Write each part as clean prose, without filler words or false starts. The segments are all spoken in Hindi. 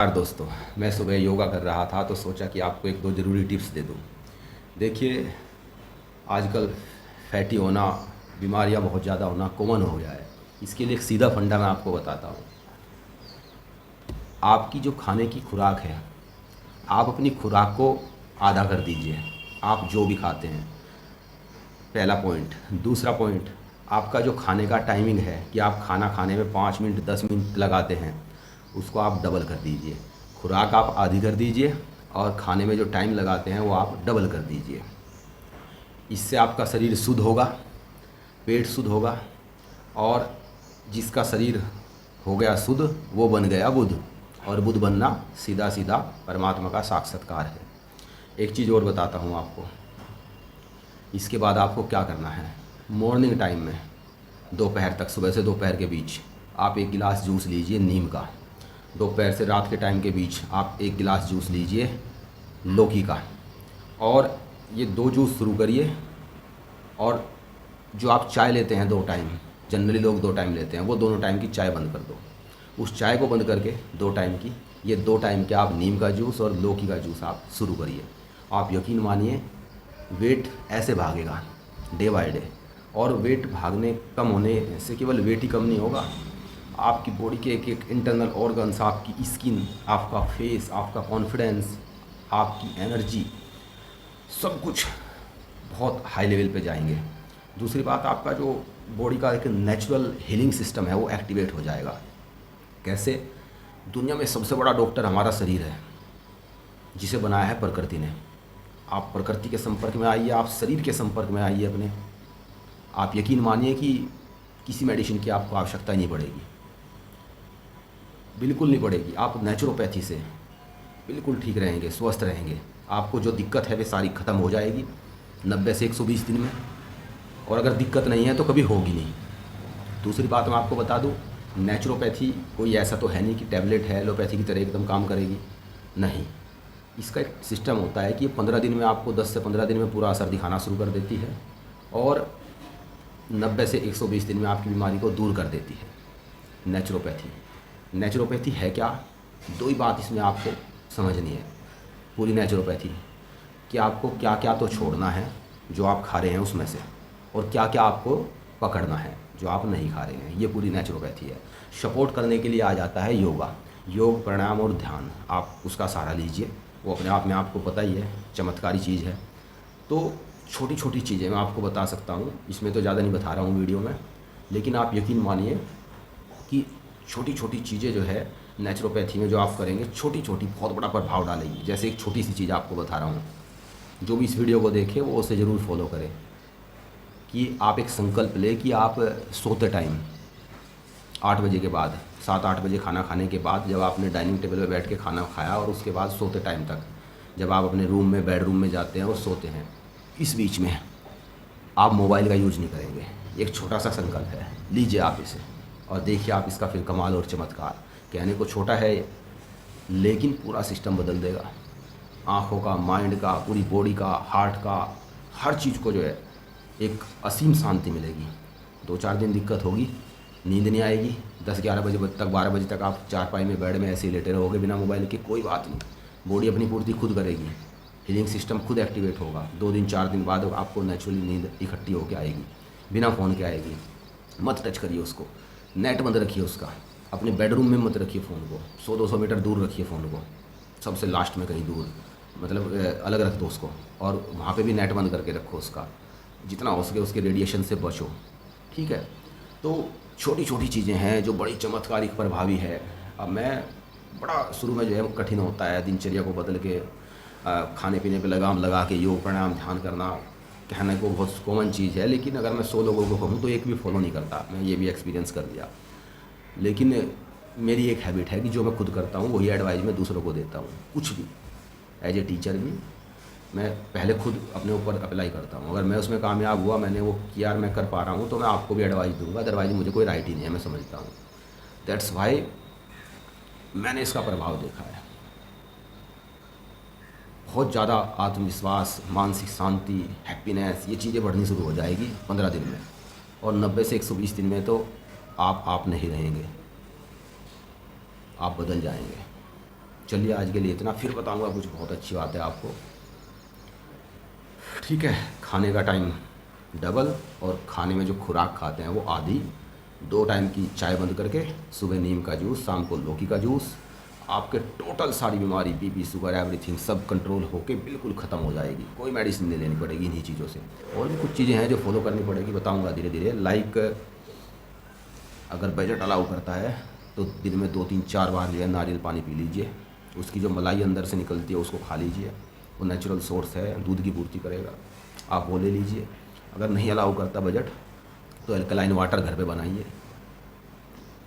यार दोस्तों, मैं सुबह योगा कर रहा था तो सोचा कि आपको एक दो ज़रूरी टिप्स दे दूं। देखिए, आजकल फैटी होना, बीमारियां बहुत ज़्यादा होना कॉमन हो गया है। इसके लिए एक सीधा फंडा मैं आपको बताता हूं। आपकी जो खाने की खुराक है, आप अपनी खुराक को आधा कर दीजिए। आप जो भी खाते हैं, पहला पॉइंट। दूसरा पॉइंट, आपका जो खाने का टाइमिंग है कि आप खाना खाने में 5 मिनट 10 मिनट लगाते हैं, उसको आप डबल कर दीजिए। खुराक आप आधी कर दीजिए और खाने में जो टाइम लगाते हैं वो आप डबल कर दीजिए। इससे आपका शरीर शुद्ध होगा, पेट शुद्ध होगा, और जिसका शरीर हो गया शुद्ध वो बन गया बुद्ध, और बुद्ध बनना सीधा सीधा परमात्मा का साक्षात्कार है। एक चीज़ और बताता हूँ आपको। इसके बाद आपको क्या करना है, मॉर्निंग टाइम में दोपहर तक, सुबह से दोपहर के बीच आप एक गिलास जूस लीजिए नीम का। दोपहर से रात के टाइम के बीच आप एक गिलास जूस लीजिए लौकी का। और ये दो जूस शुरू करिए। और जो आप चाय लेते हैं 2 टाइम, जनरली लोग 2 टाइम लेते हैं, वो दोनों टाइम की चाय बंद कर दो। उस चाय को बंद करके 2 टाइम की, ये 2 टाइम के आप नीम का जूस और लौकी का जूस आप शुरू करिए। आप यकीन मानिए, वेट ऐसे भागेगा डे बाय डे। और वेट भागने कम होने से केवल वेट ही कम नहीं होगा, आपकी बॉडी के एक एक इंटरनल ऑर्गन्स, आपकी स्किन, आपका फेस, आपका कॉन्फिडेंस, आपकी एनर्जी, सब कुछ बहुत हाई लेवल पे जाएंगे। दूसरी बात, आपका जो बॉडी का एक नेचुरल हीलिंग सिस्टम है वो एक्टिवेट हो जाएगा। कैसे? दुनिया में सबसे बड़ा डॉक्टर हमारा शरीर है, जिसे बनाया है प्रकृति ने। आप प्रकृति के संपर्क में आइए, आप शरीर के संपर्क में आइए अपने। आप यकीन मानिए कि किसी मेडिसिन की आपको आवश्यकता ही नहीं पड़ेगी, बिल्कुल नहीं पड़ेगी। आप नेचुरोपैथी से बिल्कुल ठीक रहेंगे, स्वस्थ रहेंगे। आपको जो दिक्कत है वे सारी ख़त्म हो जाएगी 90 से 120 दिन में। और अगर दिक्कत नहीं है तो कभी होगी नहीं। दूसरी बात मैं आपको बता दूं, नेचुरोपैथी कोई ऐसा तो है नहीं कि टैबलेट है एलोपैथी की तरह एकदम काम करेगी, नहीं। इसका एक सिस्टम होता है कि 15 दिन में आपको, 10 से 15 दिन में पूरा असर दिखाना शुरू कर देती है, और 90 से 120 दिन में आपकी बीमारी को दूर कर देती है नेचुरोपैथी। नेचुरोपैथी है क्या? दो ही बात इसमें आपको समझनी है पूरी नेचुरोपैथी, कि आपको क्या क्या तो छोड़ना है जो आप खा रहे हैं उसमें से, और क्या क्या आपको पकड़ना है जो आप नहीं खा रहे हैं। ये पूरी नेचुरोपैथी है। सपोर्ट करने के लिए आ जाता है योगा, योग, प्राणायाम और ध्यान। आप उसका सहारा लीजिए, वो अपने आप में आपको पता ही है चमत्कारी चीज़ है। तो छोटी छोटी चीज़ें मैं आपको बता सकता हूँ, इसमें तो ज़्यादा नहीं बता रहा हूँ वीडियो में, लेकिन आप यकीन मानिए कि छोटी छोटी चीज़ें जो है नेचुरोपैथी में जो आप करेंगे, छोटी छोटी बहुत बड़ा प्रभाव डालेगी। जैसे एक छोटी सी चीज़ आपको बता रहा हूँ, जो भी इस वीडियो को देखे वो उसे ज़रूर फॉलो करें। कि आप एक संकल्प लें कि आप सोते टाइम 8 बजे के बाद, 7-8 बजे खाना खाने के बाद, जब आपने डाइनिंग टेबल पर बैठ के खाना खाया, और उसके बाद सोते टाइम तक, जब आप अपने रूम में, बेडरूम में जाते हैं और सोते हैं, इस बीच में आप मोबाइल का यूज नहीं करेंगे। एक छोटा सा संकल्प है, लीजिए आप इसे, और देखिए आप इसका फिर कमाल और चमत्कार। कहने को छोटा है लेकिन पूरा सिस्टम बदल देगा। आँखों का, माइंड का, पूरी बॉडी का, हार्ट का, हर चीज़ को जो है एक असीम शांति मिलेगी। 2-4 दिन दिक्कत होगी, नींद नहीं आएगी, 10-11 बजे तक, 12 बजे तक आप चारपाई में, बेड में ऐसे ही लेटे रहोगे बिना मोबाइल के, कोई बात नहीं। बॉडी अपनी पूर्ति खुद करेगी, हीलिंग सिस्टम खुद एक्टिवेट होगा। 2 दिन 4 दिन बाद आपको नेचुरली नींद इकट्ठी होकर आएगी, बिना फ़ोन के आएगी। मत टच करिए उसको, नेट बंद रखिए उसका, अपने बेडरूम में मत रखिए फ़ोन को, 100-200 मीटर दूर रखिए फ़ोन को, सबसे लास्ट में कहीं दूर, मतलब अलग रख दो उसको। और वहाँ पे भी नेट बंद करके रखो उसका, जितना हो सके उसके रेडिएशन से बचो, ठीक है। तो छोटी छोटी चीज़ें हैं जो बड़ी चमत्कारिक प्रभावी है। अब मैं बड़ा शुरू में जो है कठिन होता है दिनचर्या को बदल के, खाने पीने पे लगाम लगा के योग, प्राणायाम, ध्यान करना, कहने को बहुत कॉमन चीज़ है, लेकिन अगर मैं 100 लोगों को कहूँ तो एक भी फॉलो नहीं करता। मैं ये भी एक्सपीरियंस कर लिया। लेकिन मेरी एक हैबिट है कि जो मैं खुद करता हूँ वही एडवाइस मैं दूसरों को देता हूँ। कुछ भी, एज ए टीचर भी मैं पहले खुद अपने ऊपर अप्लाई करता हूँ। अगर मैं उसमें कामयाब हुआ, मैंने वो किया, मैं कर पा रहा हूँ, तो मैं आपको भी एडवाइस दूंगा। अदरवाइज मुझे कोई राइट ही नहीं है, मैं समझता हूँ। दैट्स वाई मैंने इसका प्रभाव देखा है। बहुत ज़्यादा आत्मविश्वास, मानसिक शांति, हैप्पीनेस, ये चीज़ें बढ़नी शुरू हो जाएगी 15 दिन में, और 90 से 120 दिन में तो आप नहीं रहेंगे, आप बदल जाएंगे। चलिए आज के लिए इतना, फिर बताऊँगा कुछ बहुत अच्छी बात है आपको। ठीक है, खाने का टाइम डबल, और खाने में जो खुराक खाते हैं वो आधी। 2 टाइम की चाय बंद करके, सुबह नीम का जूस, शाम को लौकी का जूस, आपके टोटल सारी बीमारी, बीपी, शुगर, एवरीथिंग सब कंट्रोल होके बिल्कुल ख़त्म हो जाएगी। कोई मेडिसिन नहीं लेनी पड़ेगी इन्हीं चीज़ों से। और भी कुछ चीज़ें हैं जो फॉलो करनी पड़ेगी, बताऊँगा धीरे धीरे। लाइक अगर बजट अलाउ करता है तो दिन में 2-3-4 बार जो है नारियल पानी पी लीजिए। उसकी जो मलाई अंदर से निकलती है उसको खा लीजिए, वो नेचुरल सोर्स है, दूध की पूर्ति करेगा, आप वो ले लीजिए। अगर नहीं अलाउ करता बजट तो अल्कलाइन वाटर घर पे बनाइए,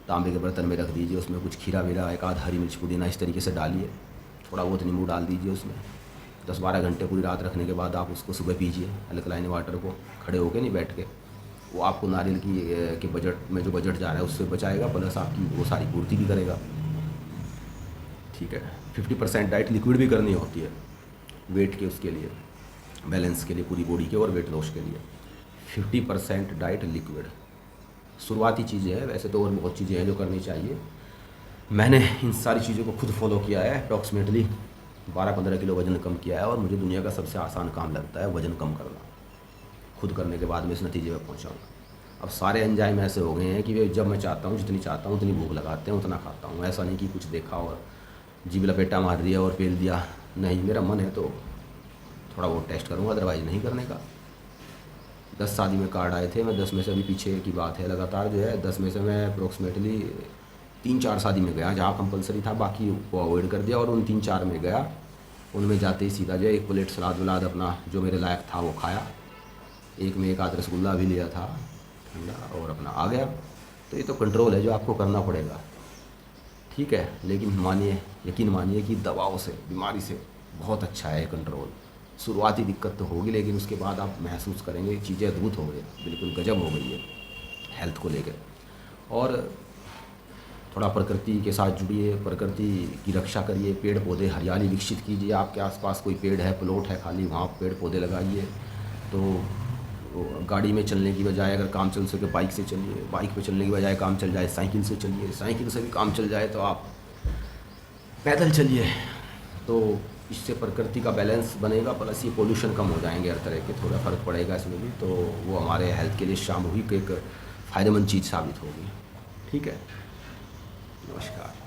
तांबे के बर्तन में रख दीजिए, उसमें कुछ खीरा वीरा, एक आध हरी मिर्च, पुदीना इस तरीके से डालिए, थोड़ा बहुत नींबू डाल दीजिए उसमें। 10-12 घंटे पूरी रात रखने के बाद आप उसको सुबह पीजिए, अल्कलाइन वाटर को, खड़े होके नहीं बैठ के। वो आपको नारियल के बजट में जो बजट जा रहा है उससे बचाएगा, प्लस आपकी वो सारी पूर्ति भी करेगा। ठीक है, 50% डाइट लिक्विड भी करनी होती है वेट के, उसके लिए बैलेंस के लिए, पूरी बॉडी के और वेट लॉस के लिए 50% डाइट लिक्विड। शुरुआती चीज़ें हैं, वैसे तो और बहुत चीज़ें हैं जो करनी चाहिए। मैंने इन सारी चीज़ों को खुद फॉलो किया है, अप्रॉक्सीमेटली 12-15 किलो वज़न कम किया है, और मुझे दुनिया का सबसे आसान काम लगता है वज़न कम करना। खुद करने के बाद मैं इस नतीजे पर पहुँचा हूँ। अब सारे एंजाइम ऐसे हो गए हैं कि वे जब मैं चाहता हूँ, जितनी चाहता हूँ उतनी भूख लगाते हैं, उतना खाता हूँ। ऐसा नहीं कि कुछ देखा और जीभ लपेटा मार दिया और पेल दिया, नहीं, मेरा मन है तो थोड़ा बहुत टेस्ट करूँगा, अदरवाइज़ नहीं करने का। 10 शादी में कार्ड आए थे, मैं 10 में से, अभी पीछे की बात है, लगातार जो है 10 में से मैं अप्रोक्सीमेटली 3-4 शादी में गया जहाँ कंपलसरी था, बाकी को अवॉइड कर दिया, और उन 3-4 में गया। उनमें जाते ही सीधा जो है 1 प्लेट सलाद वलाद अपना जो मेरे लायक था वो खाया, एक में 1 आध रसगुल्ला भी लिया था ठंडा, और अपना आ गया। तो ये तो कंट्रोल है जो आपको करना पड़ेगा। ठीक है, लेकिन मानिए, यकीन मानिए कि दवाओं से, बीमारी से बहुत अच्छा है कंट्रोल। शुरुआती दिक्कत तो होगी, लेकिन उसके बाद आप महसूस करेंगे चीज़ें अद्भुत हो गई, बिल्कुल गजब हो गई है हेल्थ को लेकर। और थोड़ा प्रकृति के साथ जुड़िए, प्रकृति की रक्षा करिए, पेड़ पौधे, हरियाली विकसित कीजिए। आपके आसपास कोई पेड़ है, प्लॉट है खाली, वहाँ पेड़ पौधे लगाइए। तो गाड़ी में चलने की बजाय अगर काम चल सके बाइक से चलिए, बाइक पे चलने की बजाय काम चल जाए साइकिल से चलिए, साइकिल से भी काम चल जाए तो आप पैदल चलिए। तो इससे प्रकृति का बैलेंस बनेगा, प्लस ये पोल्यूशन कम हो जाएंगे, हर तरह के थोड़ा फ़र्क पड़ेगा इसमें भी, तो वो हमारे हेल्थ के लिए सामूहिक एक फ़ायदेमंद चीज़ साबित होगी। ठीक है, नमस्कार।